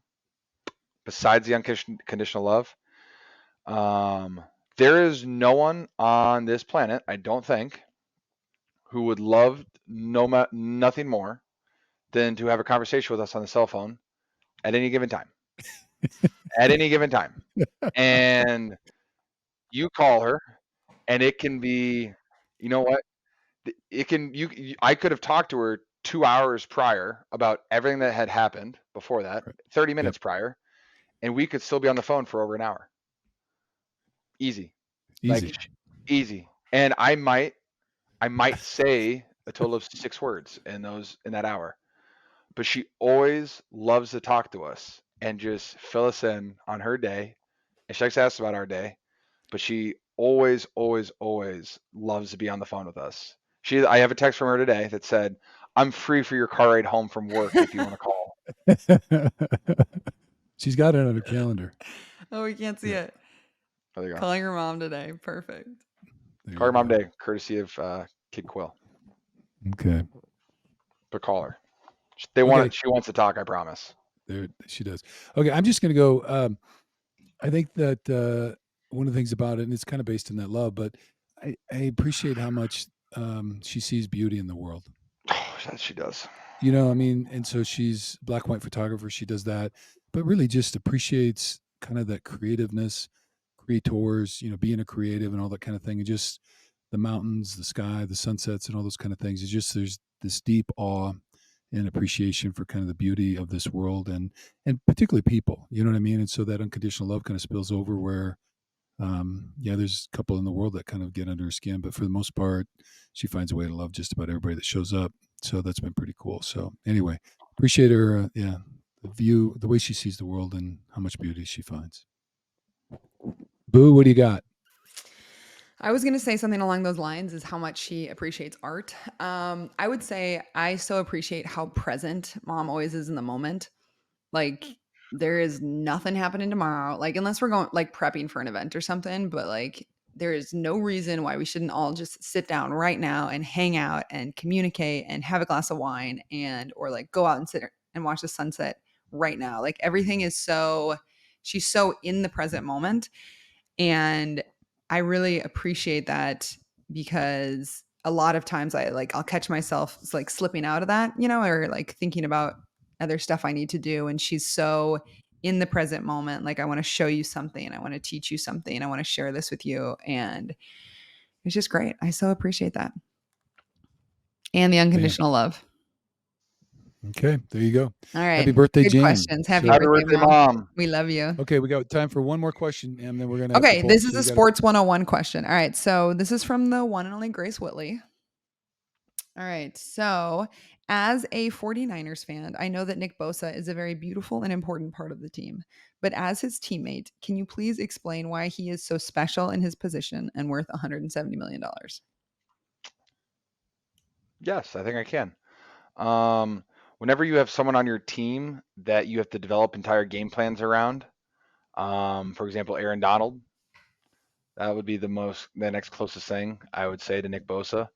besides the unconditional love, um, there is no one on this planet, I don't think, who would love nothing more than to have a conversation with us on the cell phone at any given time. At any given time. And you call her, and it can be, you know what? It can I could have talked to her 2 hours prior about everything that had happened before that, Right. 30 Yep. minutes prior, and we could still be on the phone for over an hour. Easy. Easy. Like easy. And I might say a total of 6 words in that hour. But she always loves to talk to us and just fill us in on her day. And she likes to ask about our day, but she always, always, always loves to be on the phone with us. I have a text from her today that said, "I'm free for your car ride home from work if you want to call." She's got it on her calendar. Oh, we can't see Yeah. it. There you go. Calling your mom today. Perfect. There Call you her mom go. day, courtesy of Kid Quill. Okay. But call her. They Okay. want it. She wants to talk. I promise. There she does. Okay, I'm just going to go. I think that one of the things about it, and it's kind of based on that love, but I appreciate how much she sees beauty in the world. Oh, she does. I mean, and so she's black and white photographer. She does that, but really just appreciates kind of that creativeness, creators, being a creative and all that kind of thing. And just the mountains, the sky, the sunsets, and all those kind of things. It's just there's this deep awe and appreciation for kind of the beauty of this world and particularly people. You know what I mean? And so that unconditional love kind of spills over where there's a couple in the world that kind of get under her skin, but for the most part, she finds a way to love just about everybody that shows up. So that's been pretty cool. So anyway, appreciate her. The way she sees the world and how much beauty she finds. Boo, what do you got? I was going to say something along those lines is how much she appreciates art. I would say I so appreciate how present mom always is in the moment. Like there is nothing happening tomorrow. Like unless we're going like prepping for an event or something, but like there is no reason why we shouldn't all just sit down right now and hang out and communicate and have a glass of wine or like go out and sit and watch the sunset right now. Like everything is she's so in the present moment. And I really appreciate that because a lot of times I'll catch myself like slipping out of that, or like thinking about other stuff I need to do. And she's so in the present moment. Like I want to show you something. I want to teach you something. I want to share this with you. And it's just great. I so appreciate that. And the unconditional love. Okay, there you go. All right. Happy birthday, Good Jan. questions. Happy Happy birthday, birthday, mom. mom. We love you. Okay, we got time for one more question, and then we're gonna. Okay, this is a sports 101 question. All right, so this is from the one and only Grace Whitley. All right, so as a 49ers fan, I know that Nick Bosa is a very beautiful and important part of the team. But as his teammate, can you please explain why he is so special in his position and worth $170 million? Yes, I think I can. Whenever you have someone on your team that you have to develop entire game plans around, for example, Aaron Donald, that would be the next closest thing I would say to Nick Bosa.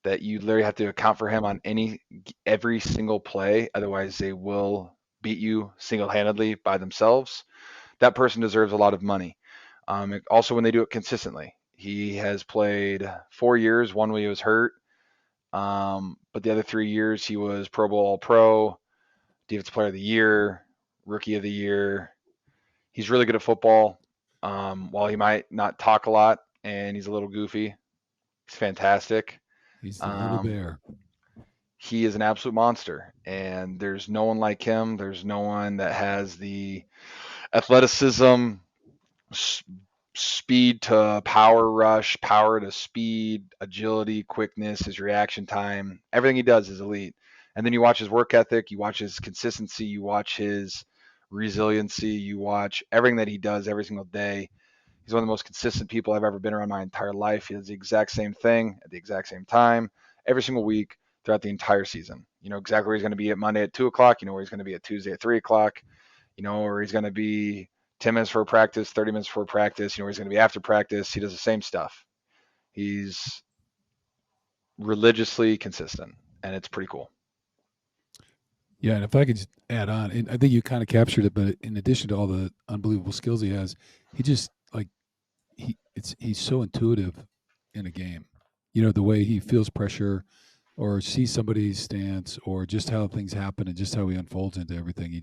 That you literally have to account for him on every single play, otherwise they will beat you single-handedly by themselves. That person deserves a lot of money. Also, when they do it consistently, he has played 4 years. One when he was hurt. But the other 3 years he was Pro Bowl All-Pro, Defensive Player of the Year, Rookie of the Year. He's really good at football. While he might not talk a lot, and he's a little goofy. He's fantastic. He's the little Um, bear. he is an absolute monster, and there's no one like him. There's no one that has the athleticism, s- speed to power rush, power to speed, agility, quickness, his reaction time. Everything he does is elite. And then you watch his work ethic, you watch his consistency, you watch his resiliency, you watch everything that he does every single day. He's one of the most consistent people I've ever been around my entire life. He does the exact same thing at the exact same time every single week throughout the entire season. You know exactly where he's going to be at Monday at 2 o'clock. You know where he's going to be at Tuesday at 3 o'clock. You know where he's going to be 10 minutes for practice, 30 minutes for practice. You know where he's going to be after practice. He does the same stuff. He's religiously consistent, and it's pretty cool. Yeah, and if I could just add on, and I think you kind of captured it, but in addition to all the unbelievable skills he has, he just like he's so intuitive in a game. You know, the way he feels pressure or sees somebody's stance or just how things happen and just how he unfolds into everything.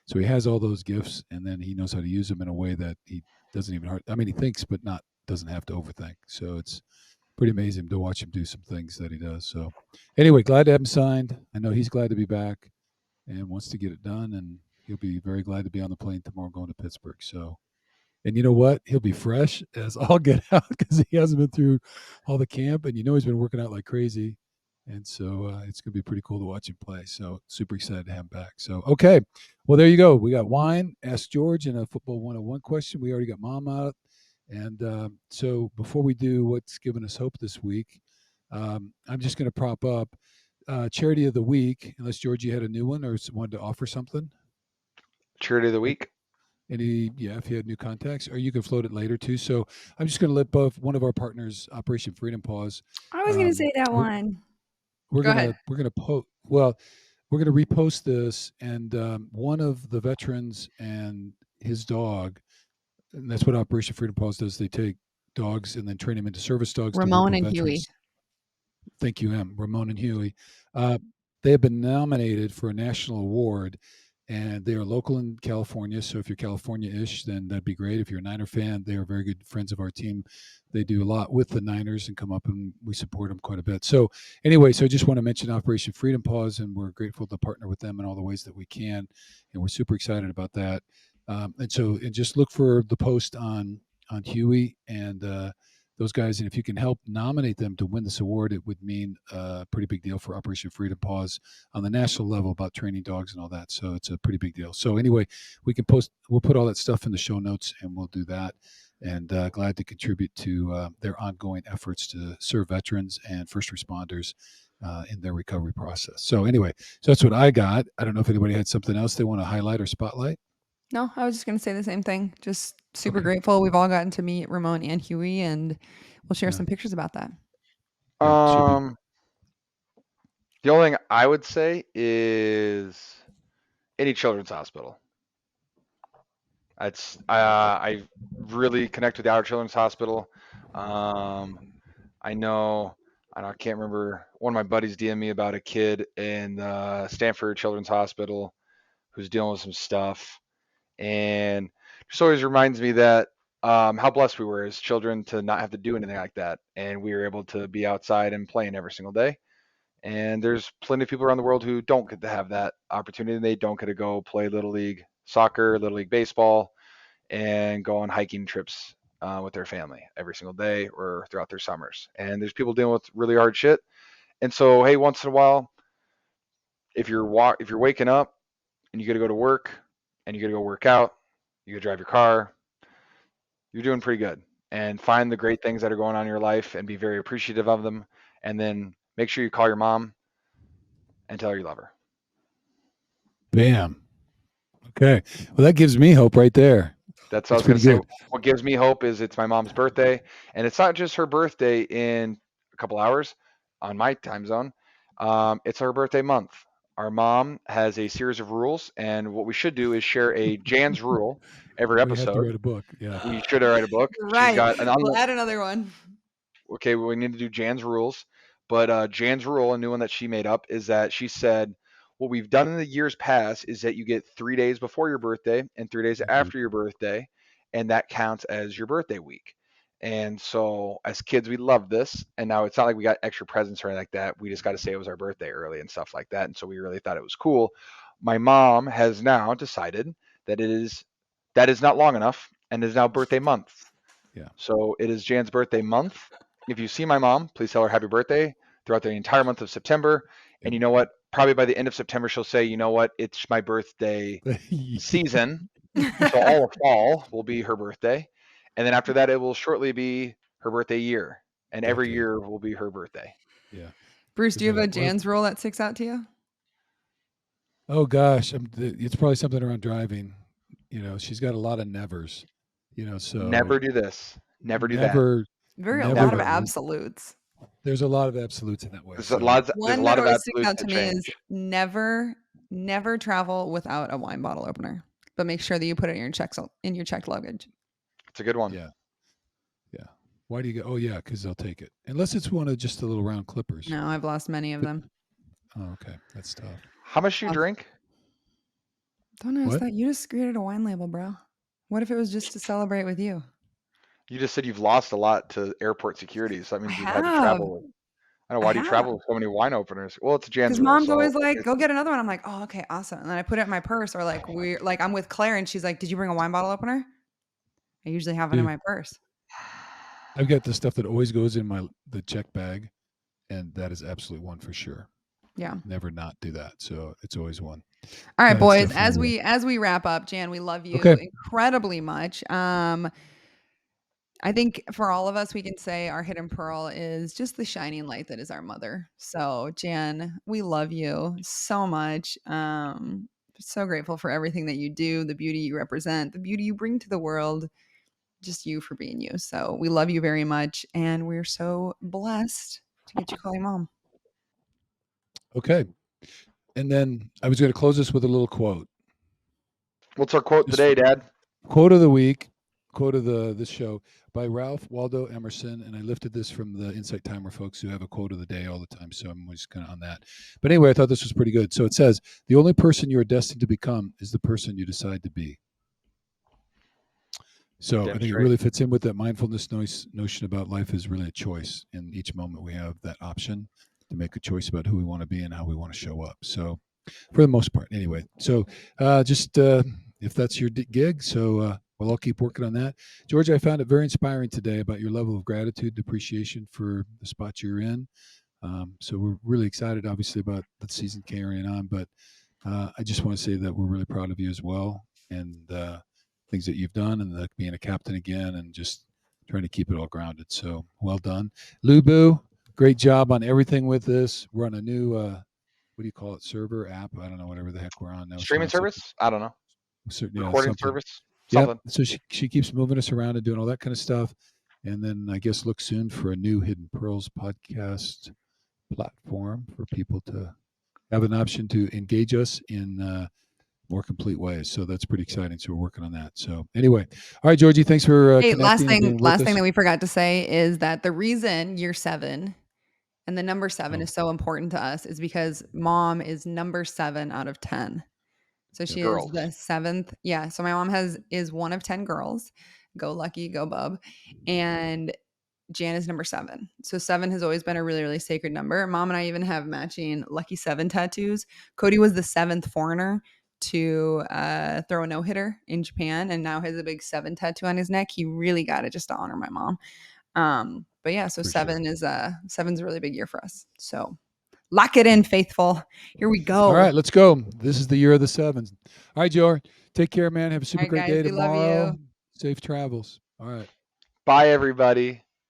So he has all those gifts and then he knows how to use them in a way that he doesn't even I mean he thinks but not doesn't have to overthink. So it's pretty amazing to watch him do some things that he does. So anyway, glad to have him signed. I know he's glad to be back and wants to get it done and he'll be very glad to be on the plane tomorrow going to Pittsburgh. So and you know what? He'll be fresh as all get out because he hasn't been through all the camp, and you know he's been working out like crazy. And so it's going to be pretty cool to watch him play. So super excited to have him back. So okay, well there you go. We got wine. Ask George and a football 101 question. We already got mom out, and so before we do what's given us hope this week, I'm just going to prop up charity of the week. Unless Georgie had a new one or wanted to offer something. Charity of the week. If you had new contacts, or you can float it later too. So I'm just going to let both one of our partners, Operation Freedom Pause. I was going to say that We're, one. we're Go gonna ahead. we're gonna post. Well, we're gonna repost this, and one of the veterans and his dog, and that's what Operation Freedom Pause does. They take dogs and then train them into service dogs to work Ramon with and Huey. veterans. Thank you, Ramon and Huey. Uh, they have been nominated for a national award, and they are local in California. So if you're California-ish, then that'd be great. If you're a Niner fan, they are very good friends of our team. They do a lot with the Niners and come up, and we support them quite a bit. So anyway, so I just want to mention Operation Freedom Pause, and we're grateful to partner with them in all the ways that we can, and we're super excited about that. And just look for the post on Huey and those guys. And if you can help nominate them to win this award, it would mean a pretty big deal for Operation Freedom Pause on the national level about training dogs and all that. So it's a pretty big deal. So anyway, we'll put all that stuff in the show notes and we'll do that. And glad to contribute to their ongoing efforts to serve veterans and first responders in their recovery process. So anyway, so that's what I got. I don't know if anybody had something else they want to highlight or spotlight. No, I was just going to say the same thing. Just super Okay. grateful. We've all gotten to meet Ramon and Huey, and we'll share Yeah. some pictures about that. Yeah, should be. The only thing I would say is any children's hospital. I really connect with the Outer Children's Hospital. Um, I can't remember. One of my buddies DM'd me about a kid in Stanford Children's Hospital who's dealing with some stuff, and just always reminds me that how blessed we were as children to not have to do anything like that, and we were able to be outside and playing every single day. And there's plenty of people around the world who don't get to have that opportunity. They don't get to go play little league soccer, little league baseball, and go on hiking trips with their family every single day or throughout their summers. And there's people dealing with really hard shit. And so, hey, once in a while, if you're waking up and you got to go to work and you got to go work out, you got to drive your car, you're doing pretty good. And find the great things that are going on in your life and be very appreciative of them. And then make sure you call your mom and tell her you love her. Bam. Okay. Well, that gives me hope right there. That's what I That's was going pretty to say. good. What gives me hope is it's my mom's birthday, and it's not just her birthday in a couple hours on my time zone. It's her birthday month. Our mom has a series of rules, and what we should do is share a Jan's rule every We have to episode. write a book. Yeah. We should write a book. She's Right. got an We'll add another one. okay. We need to do Jan's rules, but Jan's rule, a new one that she made up, is that she said what we've done in the years past is that you get 3 days before your birthday and 3 days Mm-hmm. after your birthday, and that counts as your birthday week. And so as kids, we loved this. And now it's not like we got extra presents or anything like that. We just got to say it was our birthday early and stuff like that. And so we really thought it was cool. My mom has now decided that that is not long enough and is now birthday month. Yeah. So it is Jan's birthday month. If you see my mom, please tell her happy birthday throughout the entire month of September. And you know what? Probably by the end of September, she'll say, you know what? It's my birthday season. So all of fall will be her birthday. And then after that, it will shortly be her birthday year. And every Okay. year will be her birthday. Yeah. Bruce, do you have a Well, Jan's rule that sticks out to you? Oh gosh, it's probably something around driving. She's got a lot of nevers. So Never do this. Never do that. never, Very a never. lot of absolutes. There's a lot of absolutes in that way. There's So a lot One that of always sticks absolutes out to that me is change. never travel without a wine bottle opener, but make sure that you put it in your checked luggage. It's a good one. yeah. Why do you go? Oh yeah, because they'll take it unless it's one of just the little round clippers. No, I've lost many of them. Oh, okay, that's tough. How much do you drink? Don't ask What? that. You just created a wine label, bro. What if it was just to celebrate with you? You just said you've lost a lot to airport security, so that means I you've had to have. travel. I don't know, why do you have. travel with so many wine openers? Well, it's a Jan's Because rule. mom's So always like, go get another one. I'm like, oh, okay, awesome. And then I put it in my purse, or like I'm with Claire and she's like, did you bring a wine bottle opener? I usually have it in Dude. my purse. I've got the stuff that always goes in the check bag, and that is absolutely one for sure. Yeah. Never not do that. So it's always one. All right, That's boys. definitely As we wrap up, Jan, we love you Okay. incredibly much. I think for all of us, we can say our hidden pearl is just the shining light that is our mother. So, Jan, we love you so much. So grateful for everything that you do, the beauty you represent, the beauty you bring to the world, just you for being you. So, we love you very much, and we're so blessed to get you calling mom. Okay. And then I was going to close this with a little quote. What's our quote Just today, Dad? Quote of the week, quote of this show by Ralph Waldo Emerson, and I lifted this from the Insight Timer folks who have a quote of the day all the time, so I'm just kind of on that. But anyway, I thought this was pretty good. So it says, "The only person you are destined to become is the person you decide to be." So I think it really fits in with that mindfulness notion about life is really a choice. In each moment, we have that option to make a choice about who we want to be and how we want to show up. So for the most part, anyway. So just if that's your gig, so well, I'll keep working on that. George, I found it very inspiring today about your level of gratitude and appreciation for the spot you're in. So we're really excited, obviously, about the season carrying on. But I just want to say that we're really proud of you as well, and things that you've done, and being a captain again, and just trying to keep it all grounded. So well done, Lubu. Great job on everything with this. We're on a new what do you call it? Server app? I don't know. Whatever the heck we're on now. Streaming service? I don't know. Recording service? Yeah. So she keeps moving us around and doing all that kind of stuff. And then I guess look soon for a new Hidden Pearls podcast platform for people to have an option to engage us in more complete ways. So that's pretty exciting. So we're working on that. So anyway, all right, Georgie, thanks for last connecting. Last thing that we forgot to say is that the reason you're 7 and the number 7 is so important to us is because mom is number 7 out of 10. So she is the 7th. Yeah. So my mom is one of 10 girls. Go lucky, go bub. And Jan is number 7. So 7 has always been a really, really sacred number. Mom and I even have matching lucky 7 tattoos. Cody was the 7th foreigner to throw a no-hitter in Japan, and now has a big 7 tattoo on his neck. He really got it just to honor my mom. But yeah, so 7 is 7's a really big year for us. So lock it in, faithful. Here we go. All right, let's go. This is the year of the 7s. All right, George, take care, man. Have a super great day tomorrow. Safe travels. All right. Bye, everybody.